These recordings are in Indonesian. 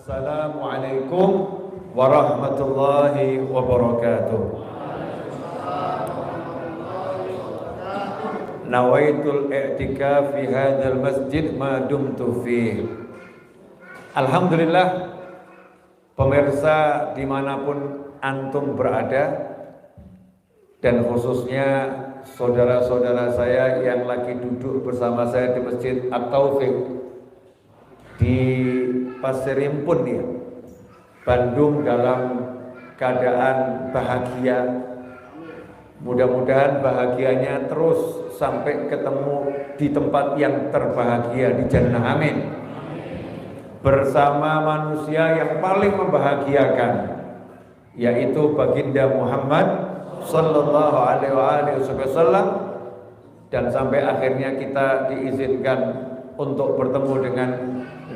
Assalamualaikum warahmatullahi wabarakatuh. Nawaitul i'tikaf fi hadzal masjid ma dumtu fi. Alhamdulillah, pemirsa dimanapun antum berada, dan khususnya saudara-saudara saya yang lagi duduk bersama saya di Masjid At-Taufiq di Pasir Impun ya, Bandung, dalam keadaan bahagia. Mudah-mudahan bahagianya terus sampai ketemu di tempat yang terbahagia di Jannah, amin. Bersama manusia yang paling membahagiakan, yaitu baginda Muhammad sallallahu alaihi wasallam, dan sampai akhirnya kita diizinkan untuk bertemu dengan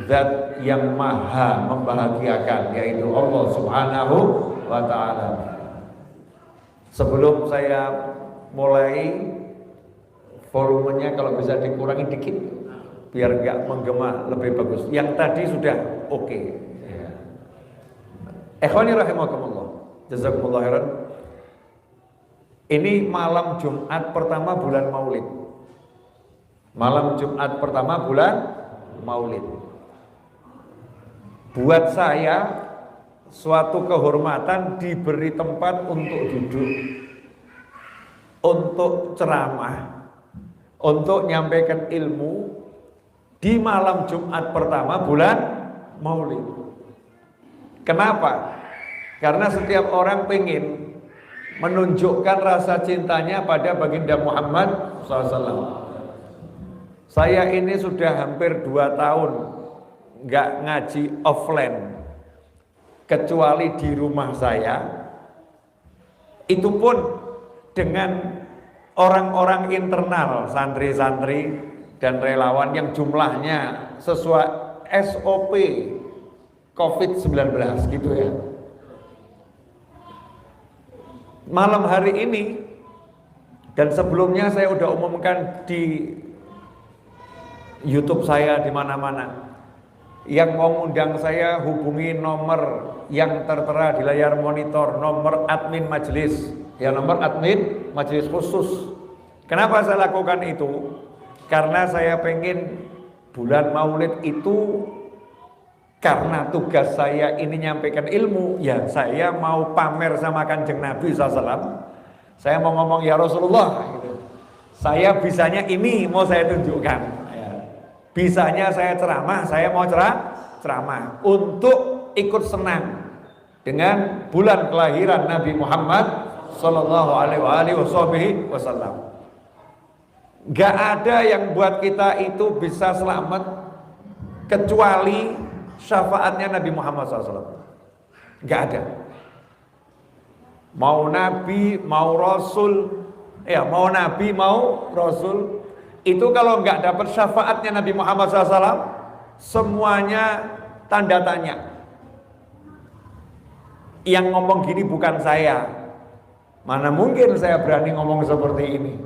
Zat yang maha membahagiakan, yaitu Allah subhanahu wa ta'ala. Sebelum saya mulai, volumenya kalau bisa dikurangi dikit biar gak menggema, lebih bagus. Yang tadi sudah oke. Ikhwani rahimakumullah, jazakumullah khairan. Ini malam Jumat pertama bulan Maulid. Malam Jumat pertama bulan Maulid. Buat saya suatu kehormatan diberi tempat untuk duduk, untuk ceramah, untuk nyampaikan ilmu di malam Jumat pertama bulan Maulid. Kenapa? Karena setiap orang pengen menunjukkan rasa cintanya pada baginda Muhammad SAW. Saya ini sudah hampir 2 tahun nggak ngaji offline, kecuali di rumah saya. Itu pun dengan orang-orang internal, santri-santri dan relawan yang jumlahnya sesuai SOP COVID-19 gitu ya. Malam hari ini dan sebelumnya saya udah umumkan di YouTube saya di mana-mana. Yang mau ngundang saya hubungi nomor yang tertera di layar monitor, nomor admin majelis, ya, nomor admin majelis khusus. Kenapa saya lakukan itu? Karena saya pengen bulan Maulid itu, karena tugas saya ini nyampaikan ilmu, ya saya mau pamer sama Kanjeng Nabi SAW. Saya mau ngomong ya Rasulullah gitu. Saya bisanya ini mau saya tunjukkan. Bisanya saya ceramah, saya mau ceramah untuk ikut senang dengan bulan kelahiran Nabi Muhammad sallallahu alaihi wasallam. Gak ada yang buat kita itu bisa selamat kecuali syafaatnya Nabi Muhammad SAW. Gak ada. Mau Nabi, mau Rasul, ya mau Nabi, mau Rasul, itu kalau nggak dapat syafaatnya Nabi Muhammad SAW, semuanya tanda tanya. Yang ngomong gini bukan saya. Mana mungkin saya berani ngomong seperti ini.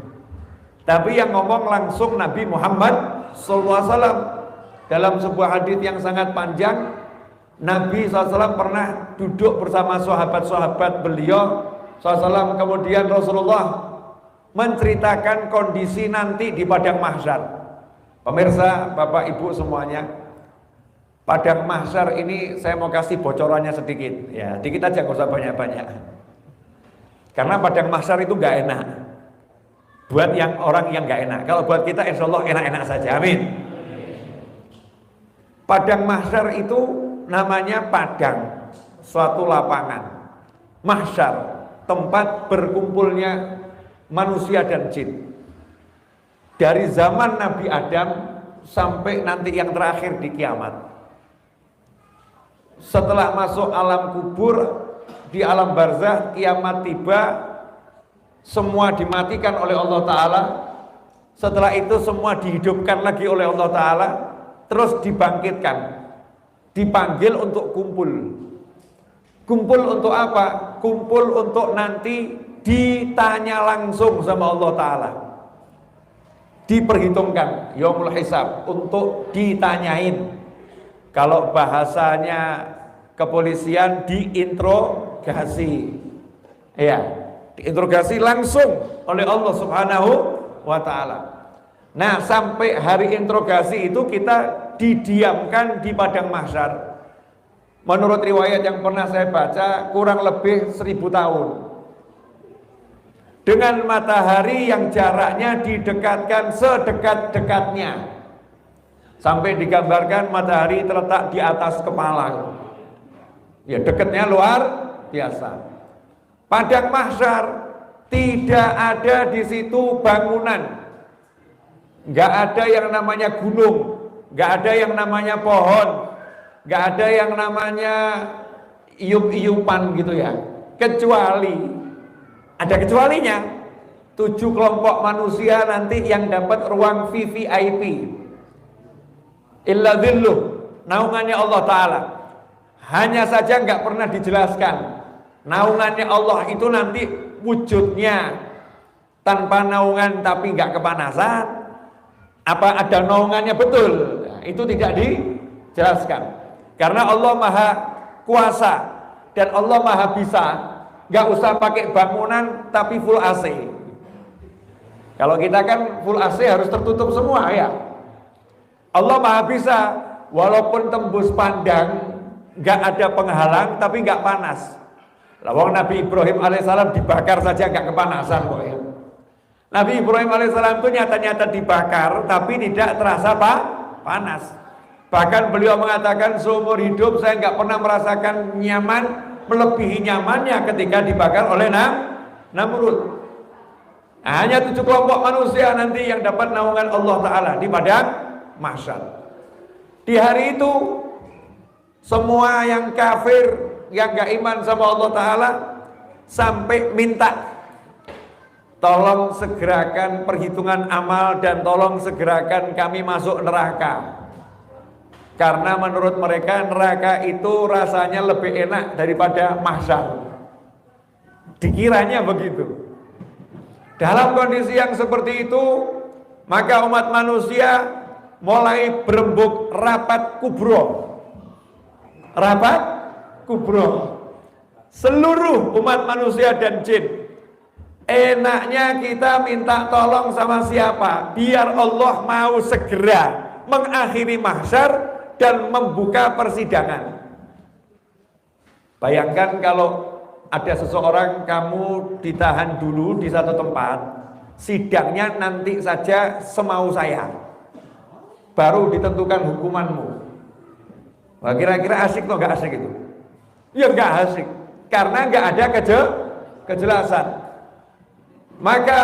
Tapi yang ngomong langsung Nabi Muhammad SAW. Dalam sebuah hadis yang sangat panjang, Nabi SAW pernah duduk bersama sahabat-sahabat beliau SAW. Kemudian Rasulullah menceritakan kondisi nanti di padang mahsyar. Pemirsa, Bapak Ibu semuanya, padang mahsyar ini saya mau kasih bocorannya sedikit, ya, dikit aja, nggak usah banyak-banyak. Karena padang mahsyar itu nggak enak. Buat yang orang yang nggak enak. Kalau buat kita, insya Allah enak-enak saja, amin. Padang mahsyar itu namanya padang, suatu lapangan. Mahsyar, tempat berkumpulnya manusia dan jin. Dari zaman Nabi Adam sampai nanti yang terakhir di kiamat. Setelah masuk alam kubur, di alam barzakh, kiamat tiba, semua dimatikan oleh Allah Ta'ala. Setelah itu semua dihidupkan lagi oleh Allah Ta'ala, terus dibangkitkan, dipanggil untuk kumpul. Kumpul untuk apa? Kumpul untuk nanti ditanya langsung sama Allah Ta'ala, diperhitungkan yaumul hisab, untuk ditanyain Kalau bahasanya kepolisian diinterogasi. Ya, diinterogasi langsung oleh Allah Subhanahu wa taala. Nah, sampai hari interogasi itu kita didiamkan di padang mahsyar. Menurut riwayat yang pernah saya baca, kurang lebih 1000 tahun. Dengan matahari yang jaraknya didekatkan sedekat-dekatnya. Sampai digambarkan matahari terletak di atas kepala. Ya, dekatnya luar biasa. Padang mahsyar tidak ada di situ bangunan. Enggak ada yang namanya gunung, enggak ada yang namanya pohon, enggak ada yang namanya iup-iupan gitu ya. Kecuali ada kecualinya. 7 kelompok manusia nanti yang dapat ruang VVIP. Illa dhilluh, naungannya Allah Ta'ala. Hanya saja nggak pernah dijelaskan. Naungannya Allah itu nanti wujudnya tanpa naungan tapi nggak kepanasan. Apa ada naungannya betul? Nah, itu tidak dijelaskan. Karena Allah Maha Kuasa dan Allah Maha Bisa. Nggak usah pakai bangunan tapi full AC. Kalau kita kan full AC harus tertutup semua ya. Allah Maha Bisa, walaupun tembus pandang, nggak ada penghalang, tapi nggak panas. Lawang Nabi Ibrahim alaihissalam dibakar saja nggak kepanasan kok ya. Nabi Ibrahim alaihissalam itu nyata-nyata dibakar, tapi tidak terasa panas. Bahkan beliau mengatakan seumur hidup saya nggak pernah merasakan nyaman, melebihi nyamannya ketika dibakar oleh Namrud. Hanya 7 kelompok manusia nanti yang dapat naungan Allah Ta'ala di padang mahsyar. Di hari itu semua yang kafir, yang gak iman sama Allah Ta'ala sampai minta tolong segerakan perhitungan amal dan tolong segerakan kami masuk neraka. Karena menurut mereka neraka itu rasanya lebih enak daripada mahsyar. Dikiranya begitu. Dalam kondisi yang seperti itu, maka umat manusia mulai berembuk rapat kubro. Rapat kubro. Seluruh umat manusia dan jin. Enaknya kita minta tolong sama siapa? Biar Allah mau segera mengakhiri mahsyar dan membuka persidangan. Bayangkan kalau ada seseorang kamu ditahan dulu di satu tempat, sidangnya nanti saja semau saya, baru ditentukan hukumanmu. Wah, kira-kira asik atau nggak asik itu? Ya nggak asik, karena nggak ada kejelasan. Maka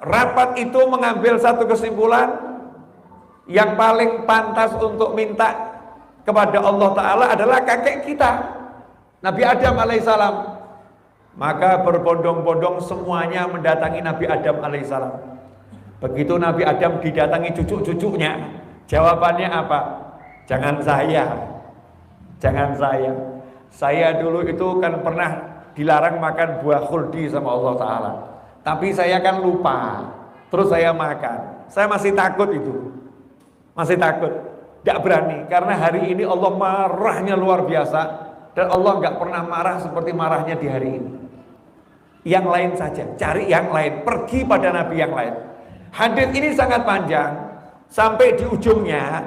rapat itu mengambil satu kesimpulan, yang paling pantas untuk minta kepada Allah Ta'ala adalah kakek kita, Nabi Adam alaihissalam. Maka berbondong-bondong semuanya mendatangi Nabi Adam alaihissalam. Begitu Nabi Adam didatangi cucu-cucunya, jawabannya apa? Jangan saya. Jangan saya. Saya dulu itu kan pernah dilarang makan buah khuldi sama Allah Ta'ala. Tapi saya kan lupa. Terus saya makan. Saya masih takut itu. Masih takut. Tidak berani. Karena hari ini Allah marahnya luar biasa. Dan Allah nggak pernah marah seperti marahnya di hari ini. Yang lain saja, cari yang lain, pergi pada Nabi yang lain. Hadits ini sangat panjang, sampai di ujungnya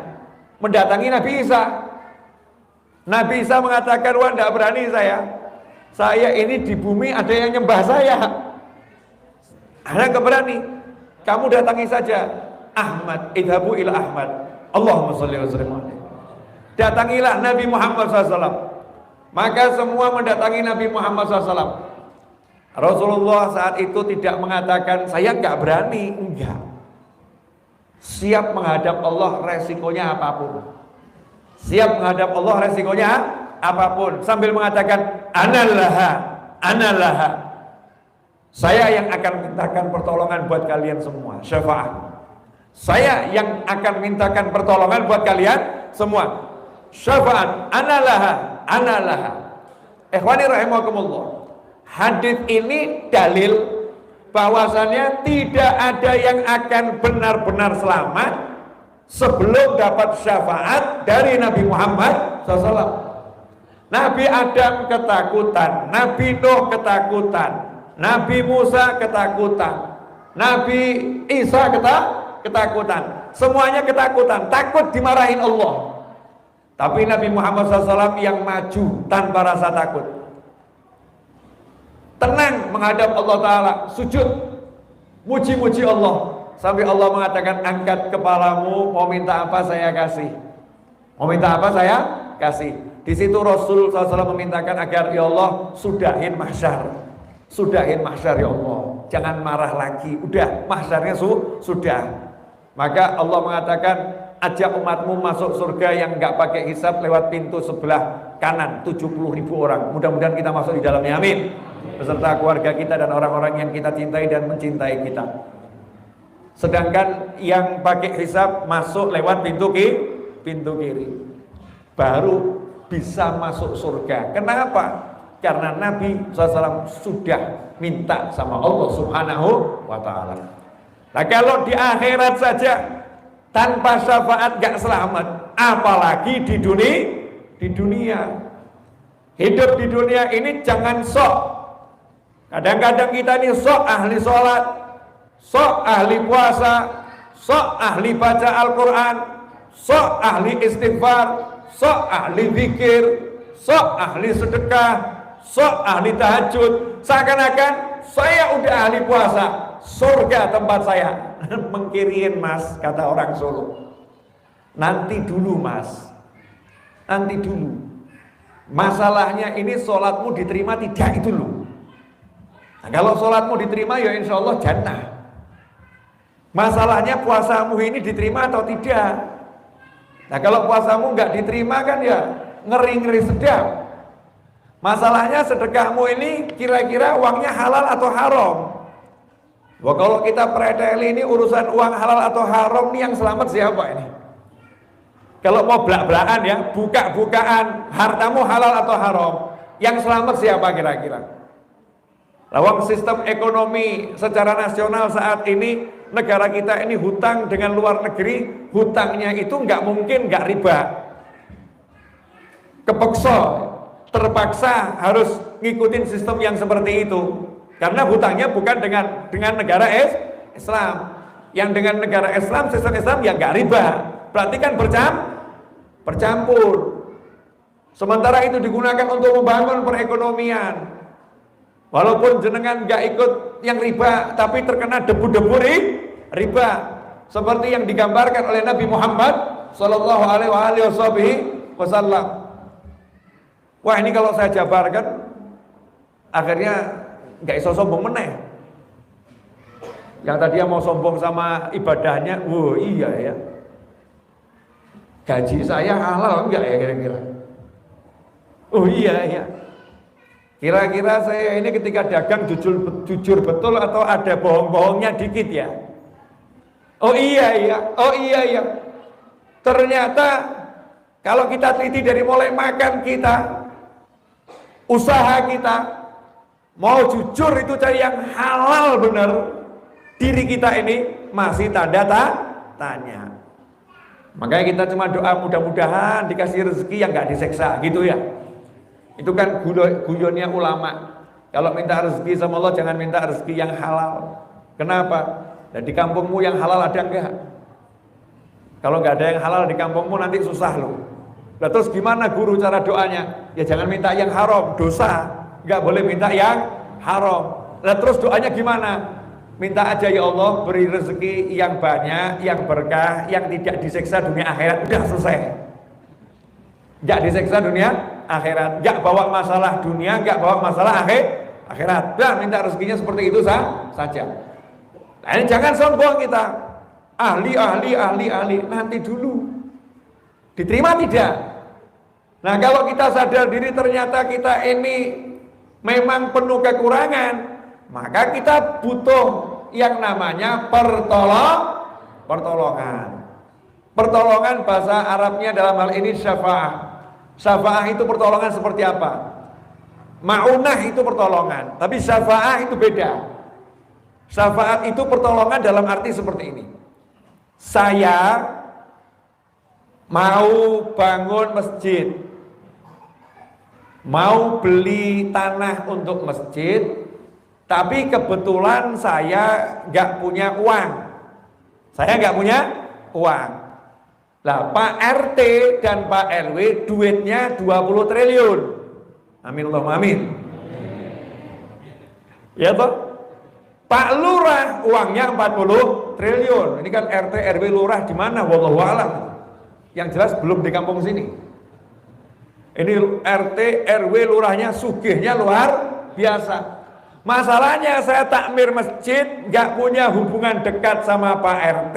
mendatangi Nabi Isa. Nabi Isa mengatakan, wah nggak berani saya ini di bumi ada yang nyembah saya. Anda nggak berani, kamu datangi saja Ahmad, idhabu ila Ahmad. Allahumma sholli wa sallim alaihi. Datangilah Nabi Muhammad SAW. Maka semua mendatangi Nabi Muhammad SAW. Rasulullah saat itu tidak mengatakan saya nggak berani, enggak. Siap menghadap Allah resikonya apapun. Siap menghadap Allah resikonya apapun. Sambil mengatakan anallaha. Saya yang akan mintakan pertolongan buat kalian semua. Syafaat. Saya yang akan mintakan pertolongan buat kalian semua. Syafaat. Anallaha. Ikhwani rahimakumullah. Hadits ini dalil bahwasannya tidak ada yang akan benar-benar selamat sebelum dapat syafaat dari Nabi Muhammad SAW. Nabi Adam ketakutan, Nabi Nuh ketakutan, Nabi Musa ketakutan, Nabi Isa ketakutan. Semuanya ketakutan, takut dimarahin Allah. Tapi Nabi Muhammad SAW yang maju tanpa rasa takut, tenang menghadap Allah Ta'ala, sujud, muji-muji Allah. Sampai Allah mengatakan, angkat kepalamu, mau minta apa saya kasih. Mau minta apa saya kasih. Di situ Rasul SAW memintakan agar ya Allah sudahin mahsyar. Sudahin mahsyar ya Allah. Jangan marah lagi. Udah mahsyarnya sudah. Maka Allah mengatakan, ajak umatmu masuk surga yang enggak pakai hisab lewat pintu sebelah kanan, 70.000 orang. Mudah-mudahan kita masuk di dalamnya, amin. Beserta keluarga kita dan orang-orang yang kita cintai dan mencintai kita. Sedangkan yang pakai hisab masuk lewat pintu kiri. Baru bisa masuk surga. Kenapa? Karena Nabi SAW sudah minta sama Allah Subhanahu wa Ta'ala. Nah, kalau di akhirat saja tanpa syafaat gak selamat, apalagi di dunia. Hidup di dunia ini jangan sok. Kadang-kadang kita ini sok ahli sholat, sok ahli puasa, sok ahli baca Al-Quran, sok ahli istighfar, sok ahli zikir, sok ahli sedekah, sok ahli tahajud. Seakan-akan saya udah ahli puasa, surga tempat saya. Mengkiriin mas, kata orang Solo. Nanti dulu mas, nanti dulu. Masalahnya ini sholatmu diterima tidak itu loh. Nah, kalau sholatmu diterima ya insya Allah jannah. Masalahnya puasamu ini diterima atau tidak. Nah, kalau puasamu nggak diterima kan ya ngeri-ngeri sedap. Masalahnya sedekahmu ini kira-kira uangnya halal atau haram. Wah, kalau kita preteli ini urusan uang halal atau haram nih yang selamat siapa ini? Kalau mau belak-belakan ya, buka-bukaan, hartamu halal atau haram, yang selamat siapa kira-kira? Lawang sistem ekonomi secara nasional saat ini, negara kita ini hutang dengan luar negeri, hutangnya itu nggak mungkin nggak riba. Kepeksa, terpaksa harus ngikutin sistem yang seperti itu. Karena hutangnya bukan dengan negara Islam. Yang dengan negara Islam, sistem Islam ya nggak riba. Berarti kan bercampur. Sementara itu digunakan untuk membangun perekonomian. Walaupun jenengan nggak ikut yang riba, tapi terkena debu-debu riba. Seperti yang digambarkan oleh Nabi Muhammad Sallallahu Alaihi Wasallam. Wah, ini kalau saya jabarkan, akhirnya nggak iso sombong meneh. Yang tadi mau sombong sama ibadahnya, wah iya ya. Gaji saya halal enggak ya kira-kira? Oh iya ya. Kira-kira saya ini ketika dagang jujur betul atau ada bohong-bohongnya dikit ya? Oh iya ya. Oh iya ya. Ternyata kalau kita teliti dari mulai makan kita, usaha kita, mau jujur itu cari yang halal benar, diri kita ini masih tanda tanya. Makanya kita cuma doa mudah-mudahan dikasih rezeki yang gak diseksa gitu ya. Itu kan guyonnya ulama. Kalau minta rezeki sama Allah jangan minta rezeki yang halal. Kenapa? Dan di kampungmu yang halal ada enggak? Kalau nggak ada yang halal di kampungmu nanti susah loh. Nah, terus gimana guru cara doanya? Ya jangan minta yang haram, dosa. Nggak boleh minta yang haram. Nah, terus doanya gimana? Minta aja ya Allah beri rezeki yang banyak, yang berkah, yang tidak disiksa dunia akhirat. Udah selesai. Nggak disiksa dunia akhirat, nggak bawa masalah dunia, nggak bawa masalah akhirat. Nah, minta rezekinya seperti itu saja. Nah, ini jangan sombong kita. Ahli, nanti dulu. Diterima tidak? Nah, kalau kita sadar diri ternyata kita ini memang penuh kekurangan, maka kita butuh yang namanya pertolongan. Pertolongan bahasa Arabnya dalam hal ini syafa'ah. Syafa'ah itu pertolongan seperti apa? Ma'unah itu pertolongan, tapi syafa'ah itu beda. Syafa'at itu pertolongan dalam arti seperti ini. Saya mau bangun masjid, mau beli tanah untuk masjid, tapi kebetulan saya nggak punya uang. Saya nggak punya uang. Lah Pak RT dan Pak RW duitnya 20 triliun. Amin Allahumma amin. Ya toh? Pak Lurah uangnya 40 triliun. Ini kan RT RW Lurah di mana? Wallahu a'lam. Yang jelas belum di kampung sini. Ini RT RW Lurahnya sugihnya luar biasa. Masalahnya saya takmir masjid, gak punya hubungan dekat sama Pak RT,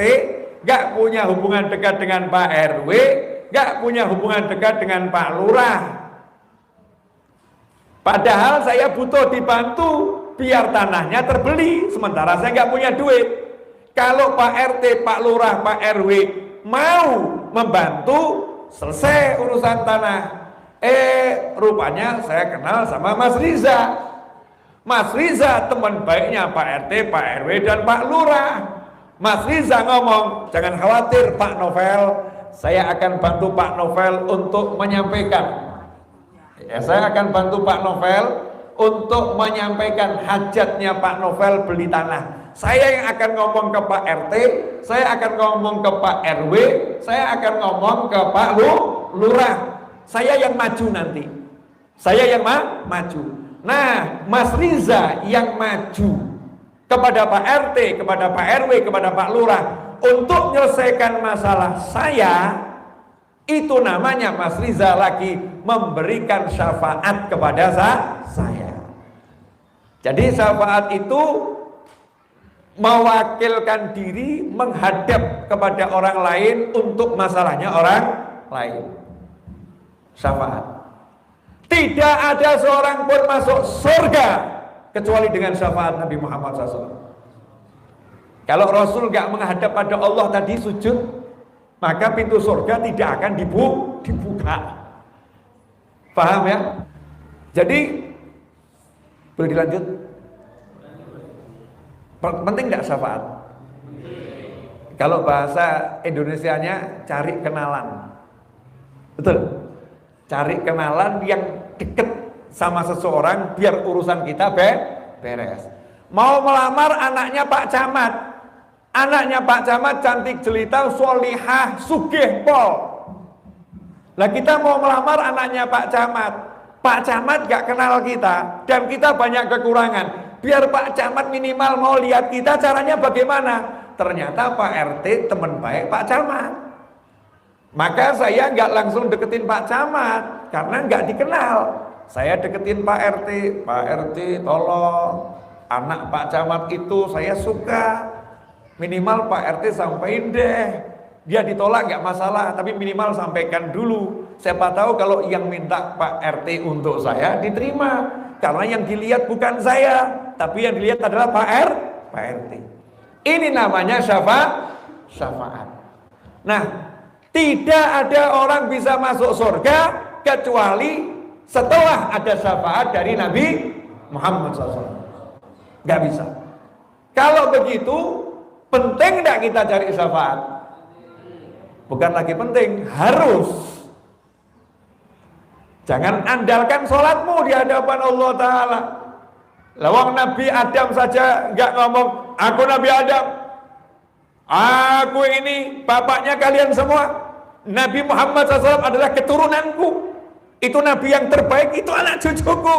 gak punya hubungan dekat dengan Pak RW, gak punya hubungan dekat dengan Pak Lurah. Padahal saya butuh dibantu biar tanahnya terbeli, sementara saya gak punya duit. Kalau Pak RT, Pak Lurah, Pak RW mau membantu, selesai urusan tanah. Rupanya saya kenal sama Mas Riza. Mas Riza teman baiknya Pak RT, Pak RW, dan Pak Lurah. Mas Riza ngomong, jangan khawatir Pak Novel, saya akan bantu Pak Novel untuk menyampaikan. Ya, saya akan bantu Pak Novel untuk menyampaikan hajatnya Pak Novel beli tanah. Saya yang akan ngomong ke Pak RT, saya akan ngomong ke Pak RW, saya akan ngomong ke Pak Lurah. Saya yang maju nanti. Saya yang maju. Nah, Mas Riza yang maju kepada Pak RT, kepada Pak RW, kepada Pak Lurah untuk menyelesaikan masalah saya, itu namanya Mas Riza lagi memberikan syafaat kepada saya. Jadi syafaat itu mewakilkan diri menghadap kepada orang lain untuk masalahnya orang lain. Syafaat. Tidak ada seorang pun masuk surga kecuali dengan syafaat Nabi Muhammad SAW. Kalau Rasul gak menghadap pada Allah tadi sujud, maka pintu surga tidak akan dibuka. Paham ya? Jadi boleh dilanjut? Penting gak syafaat? Kalau bahasa Indonesianya cari kenalan. Betul? Cari kenalan yang deket sama seseorang biar urusan kita beres. Mau melamar anaknya Pak Camat. Anaknya Pak Camat cantik jelita, solihah, sugih pol. Lah kita mau melamar anaknya Pak Camat. Pak Camat gak kenal kita dan kita banyak kekurangan. Biar Pak Camat minimal mau lihat kita, caranya bagaimana? Ternyata Pak RT teman baik Pak Camat. Maka saya nggak langsung deketin Pak Camat karena nggak dikenal. Saya deketin Pak RT. Pak RT tolong, anak Pak Camat itu saya suka. Minimal Pak RT sampaikan deh. Dia ditolak nggak masalah, tapi minimal sampaikan dulu. Siapa tahu kalau yang minta Pak RT untuk saya diterima. Karena yang dilihat bukan saya, tapi yang dilihat adalah Pak RT. Ini namanya syafaat. Nah, tidak ada orang bisa masuk surga kecuali setelah ada syafaat dari Nabi Muhammad SAW. Gak bisa. Kalau begitu, penting tidak kita cari syafaat? Bukan lagi penting, harus. Jangan andalkan sholatmu di hadapan Allah Ta'ala. Lawang Nabi Adam saja gak ngomong, aku Nabi Adam, aku ini bapaknya kalian semua. Nabi Muhammad SAW adalah keturunanku. Itu Nabi yang terbaik, itu anak cucuku.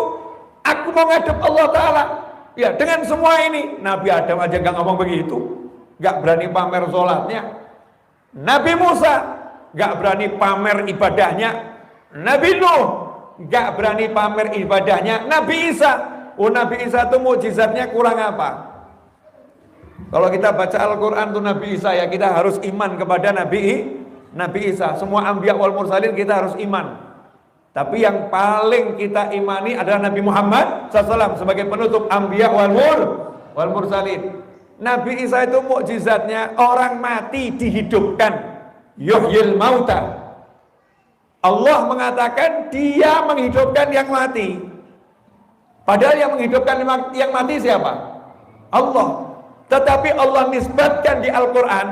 Aku mau ngadep Allah Ta'ala. Ya, dengan semua ini, Nabi Adam aja gak ngomong begitu. Gak berani pamer sholatnya. Nabi Musa gak berani pamer ibadahnya. Nabi Nuh gak berani pamer ibadahnya. Nabi Isa, Nabi Isa itu mukjizatnya kurang apa? Kalau kita baca Al-Quran tuh Nabi Isa, ya kita harus iman kepada Nabi Isa. Semua anbiya wal mursalin kita harus iman. Tapi yang paling kita imani adalah Nabi Muhammad SAW sebagai penutup anbiya wal mursalin. Nabi Isa itu mukjizatnya orang mati dihidupkan. Yuhyil mauta. Allah mengatakan dia menghidupkan yang mati. Padahal yang menghidupkan yang mati siapa? Allah. Tetapi Allah nisbatkan di Al-Quran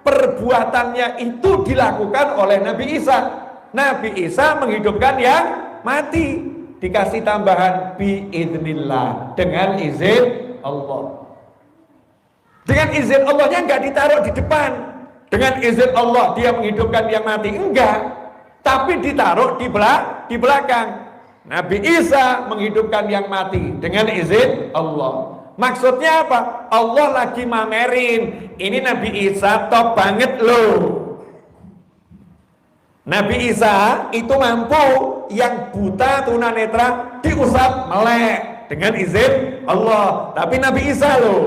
perbuatannya itu dilakukan oleh Nabi Isa. Nabi Isa menghidupkan yang mati, dikasih tambahan biidznillah, dengan izin Allah. Dengan izin Allahnya enggak ditaruh di depan. Dengan izin Allah dia menghidupkan yang mati, enggak, tapi ditaruh di belakang. Nabi Isa menghidupkan yang mati dengan izin Allah. Maksudnya apa? Allah lagi mamerin, ini Nabi Isa top banget loh. Nabi Isa itu mampu yang buta tunanetra diusap melek dengan izin Allah. Tapi Nabi Isa loh.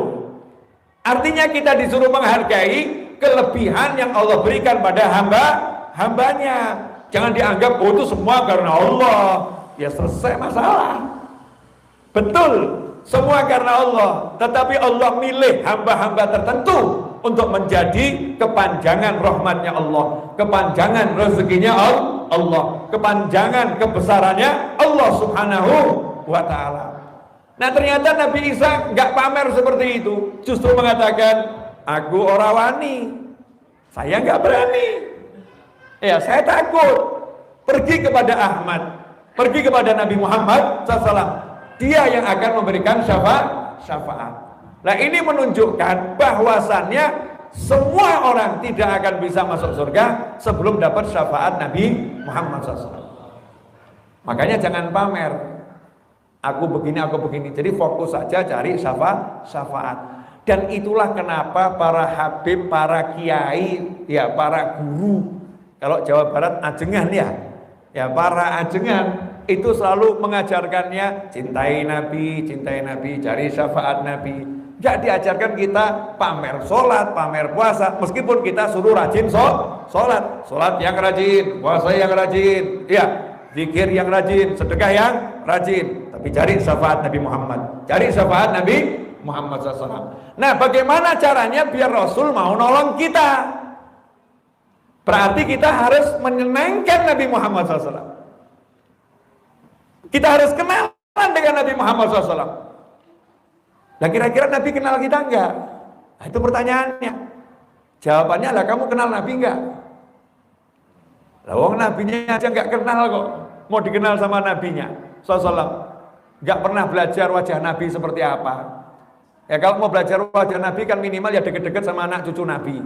Artinya kita disuruh menghargai kelebihan yang Allah berikan pada hambanya. Jangan dianggap oh itu semua karena Allah. Ya selesai masalah. Betul, semua karena Allah. Tetapi Allah milih hamba-hamba tertentu untuk menjadi kepanjangan rahmatnya Allah, kepanjangan rezekinya Allah, kepanjangan kebesarannya Allah subhanahu wa ta'ala. Nah ternyata Nabi Isa nggak pamer seperti itu, justru mengatakan aku ora wani, saya nggak berani, ya saya takut. Pergi kepada Ahmad, pergi kepada Nabi Muhammad SAW, dia yang akan memberikan syafaat. Nah ini menunjukkan bahwasannya semua orang tidak akan bisa masuk surga sebelum dapat syafaat Nabi Muhammad SAW. Makanya jangan pamer, aku begini, jadi fokus saja cari syafaat. Dan itulah kenapa para habib, para kiai, ya para guru, kalau Jawa Barat ajengan ya para ajengan itu selalu mengajarkannya cintai Nabi, cari syafaat Nabi. Gak diajarkan kita pamer sholat, pamer puasa, meskipun kita suruh rajin sholat yang rajin, puasa yang rajin, ya zikir yang rajin, sedekah yang rajin. Tapi cari syafaat Nabi Muhammad, cari syafaat Nabi Muhammad SAW. Nah bagaimana caranya biar Rasul mau nolong kita? Berarti kita harus menyenangkan Nabi Muhammad SAW. Kita harus kenalan dengan Nabi Muhammad SAW. Nah kira-kira Nabi kenal kita enggak? Nah, itu pertanyaannya. Jawabannya lah, kamu kenal Nabi enggak? Lah wong nabinya aja enggak kenal kok, mau dikenal sama nabinya SAW. Enggak pernah belajar wajah Nabi seperti apa. Ya kalau mau belajar wajah Nabi kan minimal ya deket-deket sama anak cucu Nabi.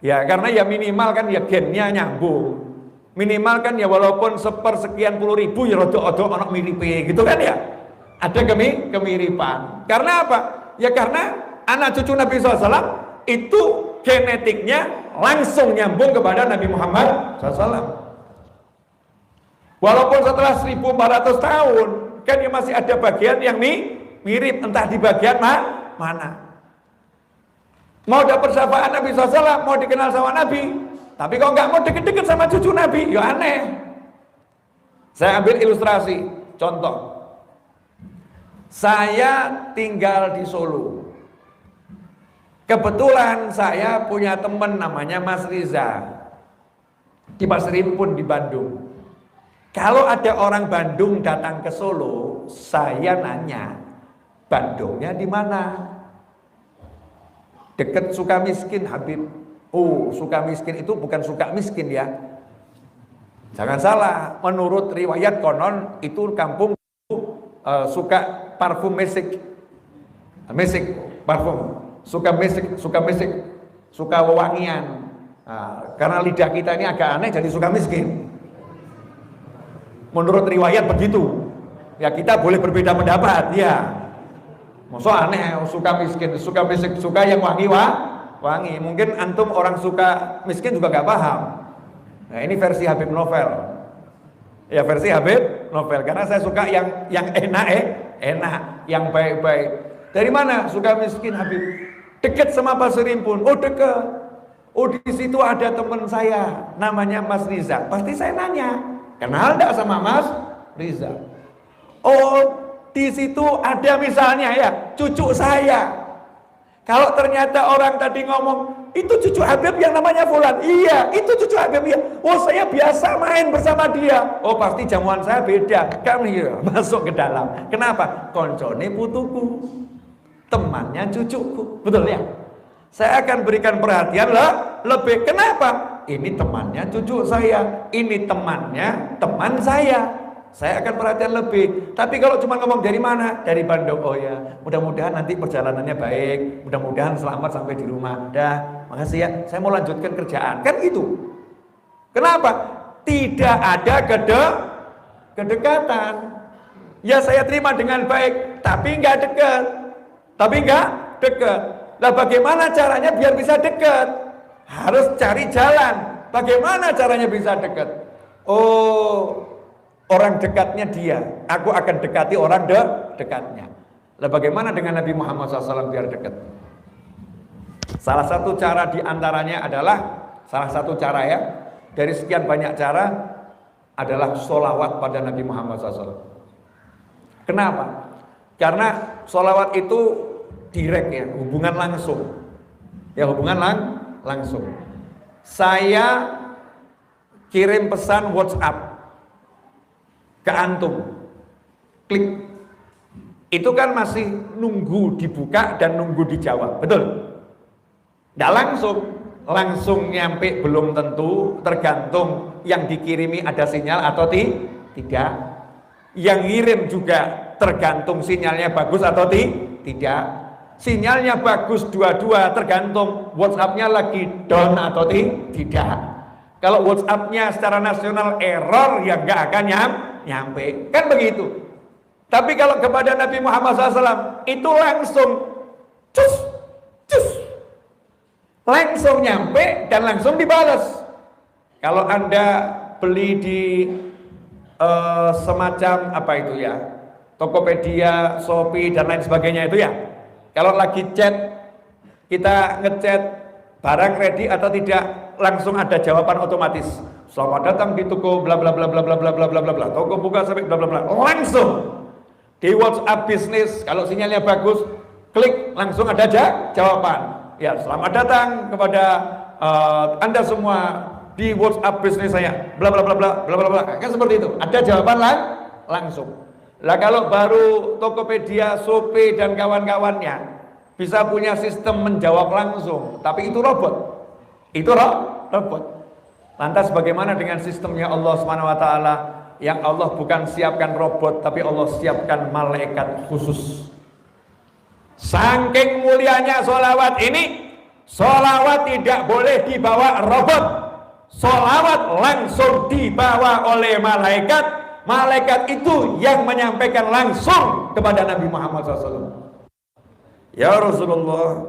Ya karena ya minimal kan ya gennya nyambung. Minimal kan ya walaupun sepersekian puluh ribu ya rodok-rodok anak miripe gitu kan ya. Ada kemiripan. Karena apa? Ya karena anak cucu Nabi SAW itu genetiknya langsung nyambung kepada Nabi Muhammad SAW. Walaupun setelah 1400 tahun kan ya masih ada bagian yang mirip, entah di bagian mana. Mau dapat syafaat Nabi SAW, mau dikenal sama Nabi, tapi kok nggak mau deket-deket sama cucu Nabi, ya aneh. Saya ambil ilustrasi, contoh. Saya tinggal di Solo. Kebetulan saya punya teman namanya Mas Riza di Pasir Impun di Bandung. Kalau ada orang Bandung datang ke Solo, saya nanya, Bandungnya di mana? Dekat Sukamiskin, Habib. Oh, Sukamiskin itu bukan suka miskin ya. Jangan salah, menurut riwayat konon itu kampung suka parfum mesik parfum, suka mesik, suka wewangian. Nah, karena lidah kita ini agak aneh jadi suka miskin. Menurut riwayat begitu. Ya kita boleh berbeda pendapat ya. Masa aneh suka miskin, suka mesik, suka yang wangi. Mungkin antum orang suka miskin juga gak paham. Nah ini versi Habib Novel. Ya versi Habib Novel, karena saya suka yang enak, yang baik-baik. Dari mana suka miskin Habib? Dekat sama Pasir Impun. Oh dekat. Oh di situ ada teman saya, namanya Mas Riza. Pasti saya nanya, kenal enggak sama Mas Riza? Oh di situ ada misalnya ya cucu saya. Kalau ternyata orang tadi ngomong, itu cucu Habib yang namanya Fulan. Iya, itu cucu Habib ya. Oh, saya biasa main bersama dia. Oh, pasti jamuan saya beda. Kami ya, masuk ke dalam. Kenapa? Koncone putuku. Temannya cucuku. Betul ya? saya akan berikan perhatian lah lebih. Kenapa? Ini temannya cucu saya, ini temannya teman saya akan perhatian lebih. Tapi kalau cuma ngomong dari mana? Dari Bandung. Oh ya, mudah-mudahan nanti perjalanannya baik, mudah-mudahan selamat sampai di rumah. Dah, makasih ya, saya mau lanjutkan kerjaan. Kan gitu. Kenapa? Tidak ada kedekatan. Ya saya terima dengan baik, tapi enggak dekat. Lah bagaimana caranya biar bisa dekat? Harus cari jalan. Bagaimana caranya bisa dekat? Oh, orang dekatnya dia, aku akan dekati orang dekatnya. Lah bagaimana dengan Nabi Muhammad SAW biar dekat? Salah satu cara diantaranya adalah, salah satu cara ya, dari sekian banyak cara adalah sholawat pada Nabi Muhammad SAW. Kenapa? Karena sholawat itu direct ya, hubungan langsung. Ya hubungan langsung. Saya kirim pesan WhatsApp ke antum, klik, itu kan masih nunggu dibuka dan nunggu dijawab, betul? Nggak langsung nyampe belum tentu, tergantung yang dikirimi ada sinyal atau tidak. Yang ngirim juga tergantung sinyalnya bagus atau tidak. Sinyalnya bagus dua-dua, tergantung WhatsApp-nya lagi down atau tidak. Kalau WhatsApp-nya secara nasional error, ya nggak akan nyampe, kan begitu. Tapi kalau kepada Nabi Muhammad SAW itu langsung cus, langsung nyampe dan langsung dibalas. Kalau Anda beli di semacam apa itu ya, Tokopedia, Shopee dan lain sebagainya itu ya, kalau lagi chat, kita ngechat barang ready atau tidak, langsung ada jawaban otomatis. Selamat datang di toko bla bla bla bla bla bla bla bla bla bla. Toko buka sampai bla bla bla. Langsung di WhatsApp bisnis, kalau sinyalnya bagus, klik langsung ada jawaban. Ya, selamat datang kepada Anda semua di WhatsApp bisnis saya. Bla bla bla bla bla bla bla. Kan seperti itu. Ada jawaban langsung. Lah kalau baru Tokopedia, Shopee dan kawan-kawannya bisa punya sistem menjawab langsung, tapi itu robot. Itu robot. Lantas bagaimana dengan sistemnya Allah SWT yang Allah bukan siapkan robot, tapi Allah siapkan malaikat khusus. Saking mulianya sholawat ini, sholawat tidak boleh dibawa robot. Sholawat langsung dibawa oleh malaikat. Malaikat itu yang menyampaikan langsung kepada Nabi Muhammad SAW. Ya Rasulullah,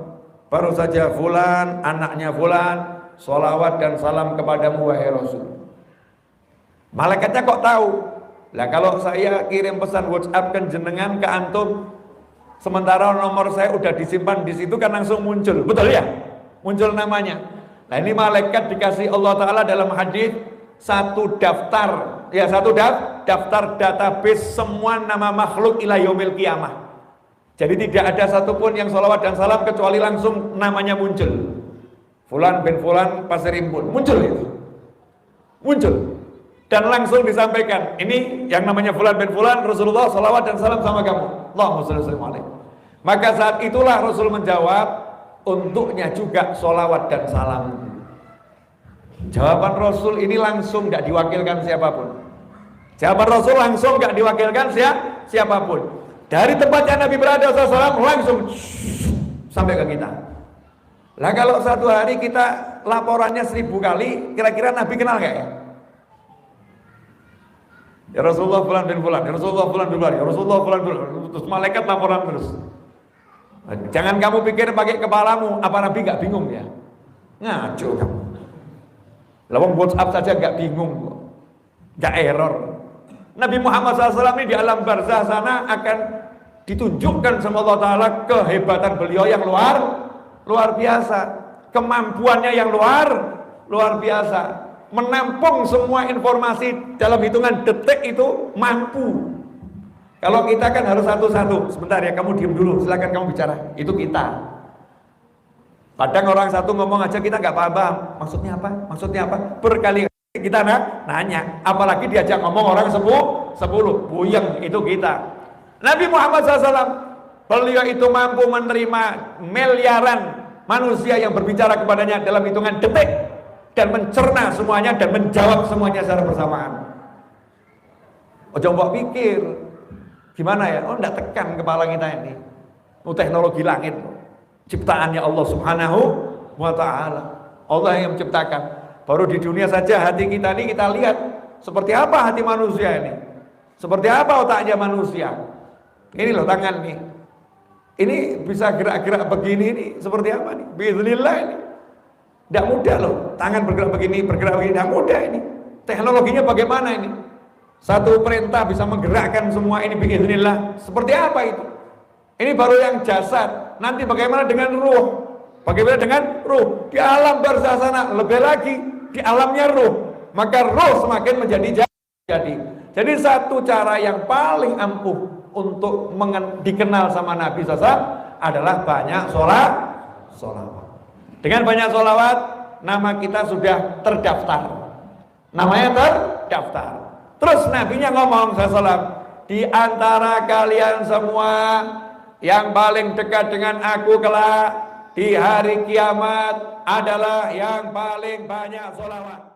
baru saja fulan, anaknya fulan, sholawat dan salam kepadamu wahai Rasul. Malaikatnya kok tahu? Lah kalau saya kirim pesan WhatsApp ke jenengan ke antum, sementara nomor saya udah disimpan di situ kan langsung muncul, betul ya? Muncul namanya. Nah ini malaikat dikasih Allah Ta'ala dalam hadis satu daftar, ya satu daftar database semua nama makhluk ila yaumil qiyamah. Jadi tidak ada satupun yang sholawat dan salam kecuali langsung namanya muncul. Fulan bin Fulan Pasir Impun, muncul itu. Muncul. Dan langsung disampaikan, ini yang namanya Fulan bin Fulan, Rasulullah sholawat dan salam sama kamu. Allahumma sholli alaihi. Maka saat itulah Rasul menjawab, untuknya juga sholawat dan salam. Jawaban Rasul ini langsung tidak diwakilkan siapapun. Jawaban Rasul langsung tidak diwakilkan siapapun. Dari tempatnya Nabi berada SAW langsung sampai ke kita. Lah kalau satu hari kita laporannya 1000 kali, kira-kira Nabi kenal nggak ya? Ya Rasulullah fulan bin fulan, ya Rasulullah fulan bin fulan, ya Rasulullah fulan bin fulan. Terus malaikat laporan terus. Jangan kamu pikir pakai kepalamu, apa Nabi nggak bingung ya? Ngaco kamu. Lawang WhatsApp saja nggak bingung kok, nggak error. Nabi Muhammad SAW ini di alam barzah sana akan ditunjukkan sama Allah Ta'ala kehebatan beliau yang luar biasa, kemampuannya yang luar biasa, menampung semua informasi dalam hitungan detik itu mampu. Kalau kita kan harus satu-satu. Sebentar ya, kamu diam dulu, silakan kamu bicara. Itu kita. Kadang orang satu ngomong aja kita nggak paham. Maksudnya apa? Maksudnya apa? Berkali-kali kita nanya. Apalagi diajak ngomong orang 10, buyeng itu kita. Nabi Muhammad SAW, beliau itu mampu menerima manusia yang berbicara kepadanya dalam hitungan detik dan mencerna semuanya dan menjawab semuanya secara bersamaan. Ojo mbok pikir gimana ya, oh ndak tekan kepala kita ini. Teknologi langit, ciptaannya Allah Subhanahu wa ta'ala. Allah yang menciptakan. Baru di dunia saja hati kita ini kita lihat seperti apa hati manusia ini, seperti apa otaknya manusia. Ini loh tangan nih, ini bisa gerak-gerak begini, ini seperti apa nih? Bismillah ini tidak mudah loh, tangan bergerak begini tidak mudah ini. Teknologinya bagaimana ini? Satu perintah bisa menggerakkan semua ini bismillah. Seperti apa itu? Ini baru yang jasad. Nanti bagaimana dengan ruh? Bagaimana dengan ruh? Di alam barzah sana, lebih lagi di alamnya ruh. Maka ruh semakin menjadi jadi. Jadi satu cara yang paling ampuh untuk dikenal sama Nabi SAW adalah banyak sholawat. Dengan banyak sholawat, nama kita sudah terdaftar. Namanya terdaftar. Terus Nabinya ngomong SAW, di antara kalian semua yang paling dekat dengan aku kelak di hari kiamat adalah yang paling banyak sholawat.